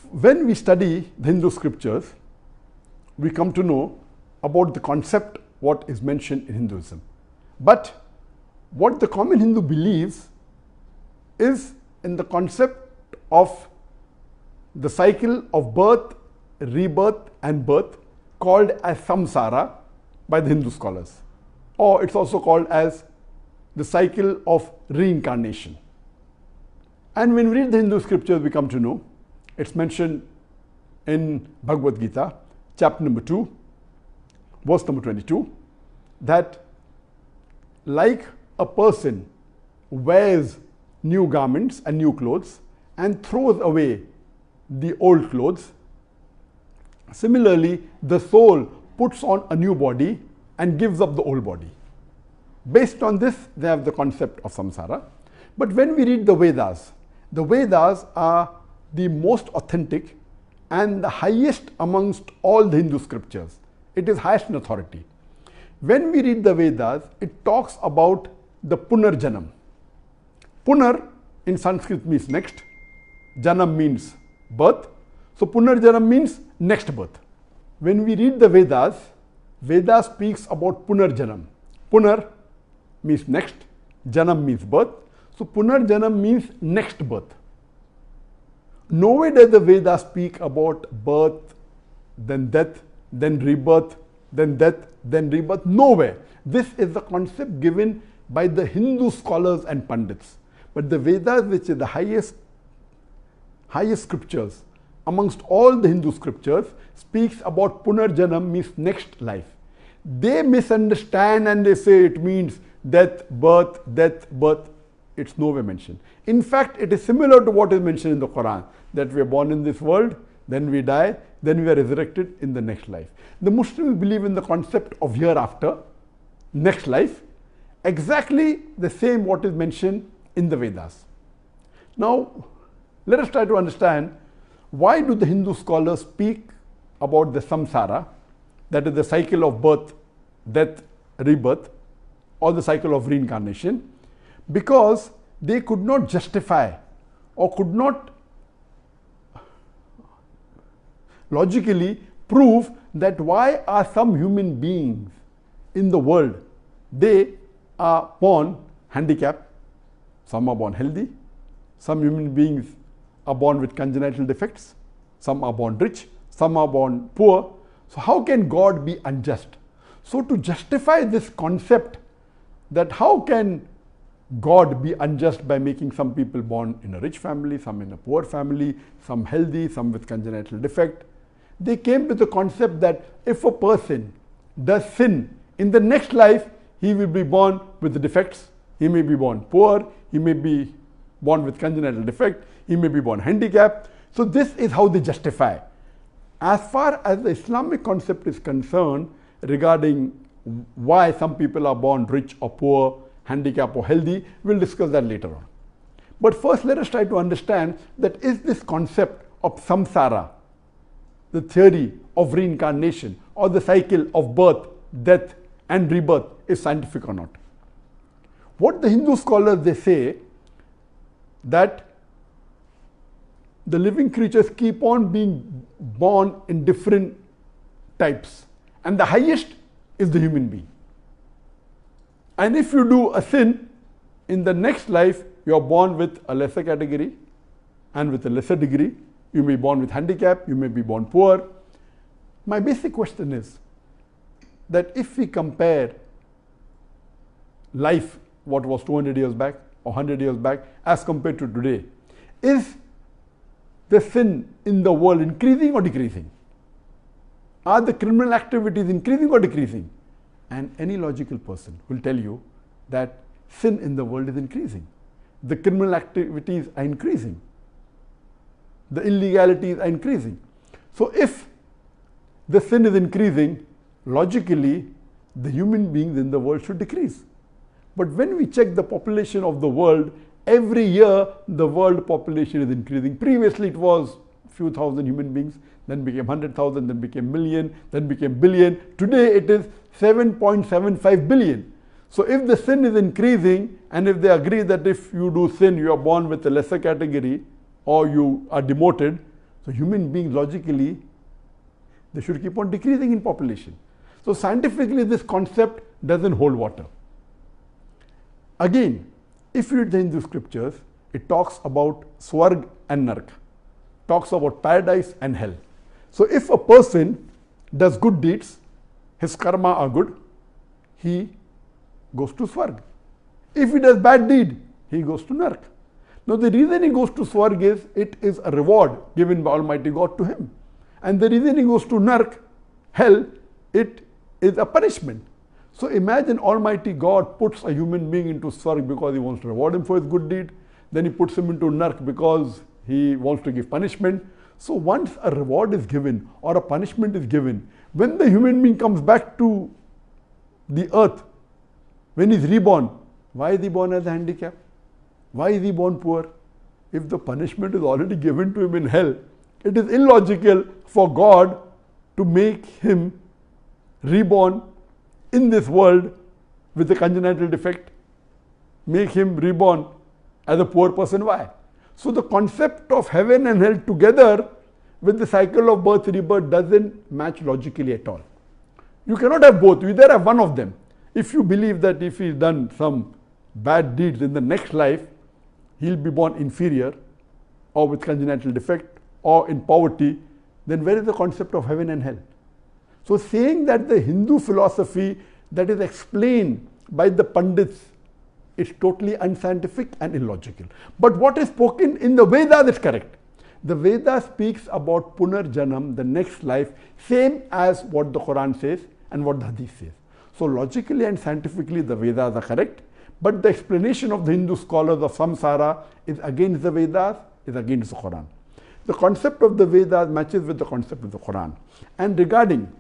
When we study the Hindu scriptures, we come to know about the concept what is mentioned in Hinduism. But what the common Hindu believes is in the concept of the cycle of birth, rebirth and birth, called as samsara by the Hindu scholars, or it's also called as the cycle of reincarnation. And when we read the Hindu scriptures, we come to know it's mentioned in Bhagavad Gita, chapter number 2, verse number 22, that like a person wears new garments and new clothes and throws away the old clothes, similarly the soul puts on a new body and gives up the old body. Based on this, they have the concept of samsara. But when we read the Vedas are the most authentic and the highest amongst all the Hindu scriptures. It is highest in authority. When we read the Vedas, it talks about the Punarjanam. Punar in Sanskrit means next, Janam means birth. So Punarjanam means next birth. When we read the Vedas, Veda speaks about Punarjanam. Punar means next, Janam means birth. So Punarjanam means next birth. Nowhere does the Veda speak about birth, then death, then rebirth, then death, then rebirth. Nowhere. This is the concept given by the Hindu scholars and Pandits. But the Vedas, which is the highest scriptures amongst all the Hindu scriptures, speaks about Punarjanam means next life. They misunderstand and they say it means death, birth, death, birth. It's nowhere mentioned. In fact, it is similar to what is mentioned in the Quran, that we are born in this world, then we die, then we are resurrected in the next life. The Muslims believe in the concept of hereafter, next life, exactly the same what is mentioned in the Vedas. Now, let us try to understand why do the Hindu scholars speak about the samsara, that is the cycle of birth, death, rebirth, or the cycle of reincarnation? Because they could not justify or could not logically prove that why are some human beings in the world, they are born handicapped, some are born healthy, some human beings are born with congenital defects, some are born rich, some are born poor. So how can God be unjust? So to justify this concept that how can God be unjust by making some people born in a rich family, some in a poor family, some healthy, some with congenital defect, they came with the concept that if a person does sin, in the next life he will be born with the defects. He may be born poor, he may be born with congenital defect, he may be born handicapped. So this is how they justify. As far as the Islamic concept is concerned regarding why some people are born rich or poor, handicapped or healthy, we'll discuss that later on. But first let us try to understand that is this concept of samsara, the theory of reincarnation or the cycle of birth, death and rebirth, is scientific or not. What the Hindu scholars, they say that the living creatures keep on being born in different types, and the highest is the human being. And if you do a sin, in the next life you are born with a lesser category and with a lesser degree. You may be born with handicap, you may be born poor. My basic question is that if we compare life, what was 200 years back or 100 years back as compared to today, is the sin in the world increasing or decreasing? Are the criminal activities increasing or decreasing? And any logical person will tell you that sin in the world is increasing. The criminal activities are increasing. The illegalities are increasing. So if the sin is increasing, logically the human beings in the world should decrease. But when we check the population of the world, every year the world population is increasing. Previously it was few thousand human beings, then became 100,000, then became million, then became billion. Today it is 7.75 billion. So if the sin is increasing, and if they agree that if you do sin, you are born with a lesser category or you are demoted, So human beings logically, they should keep on decreasing in population. So scientifically this concept doesn't hold water. Again, if you read the Hindu scriptures, it talks about Swarg and Nark, talks about paradise and hell. So if a person does good deeds, his karma are good, he goes to Swarg. If he does bad deed, he goes to Nark. Now the reason he goes to Swarg is, it is a reward given by Almighty God to him. And the reason he goes to Nark, hell, it is a punishment. So imagine Almighty God puts a human being into Swarg because he wants to reward him for his good deed. Then he puts him into Nark because he wants to give punishment. So once a reward is given or a punishment is given, when the human being comes back to the earth, when he's reborn, why is he born as a handicap? Why is he born poor? If the punishment is already given to him in hell, it is illogical for God to make him reborn in this world with a congenital defect, make him reborn as a poor person. Why? So the concept of heaven and hell together with the cycle of birth rebirth doesn't match logically at all. You cannot have both. You either have one of them. If you believe that if he's done some bad deeds in the next life, he'll be born inferior or with congenital defect or in poverty, then where is the concept of heaven and hell? So saying that the Hindu philosophy that is explained by the Pandits is totally unscientific and illogical. But what is spoken in the Vedas is correct. The Veda speaks about Punarjanam, the next life, same as what the Quran says and what the Hadith says. So logically and scientifically the Vedas are correct, but the explanation of the Hindu scholars of samsara is against the Vedas, is against the Quran. The concept of the Vedas matches with the concept of the Quran. And regarding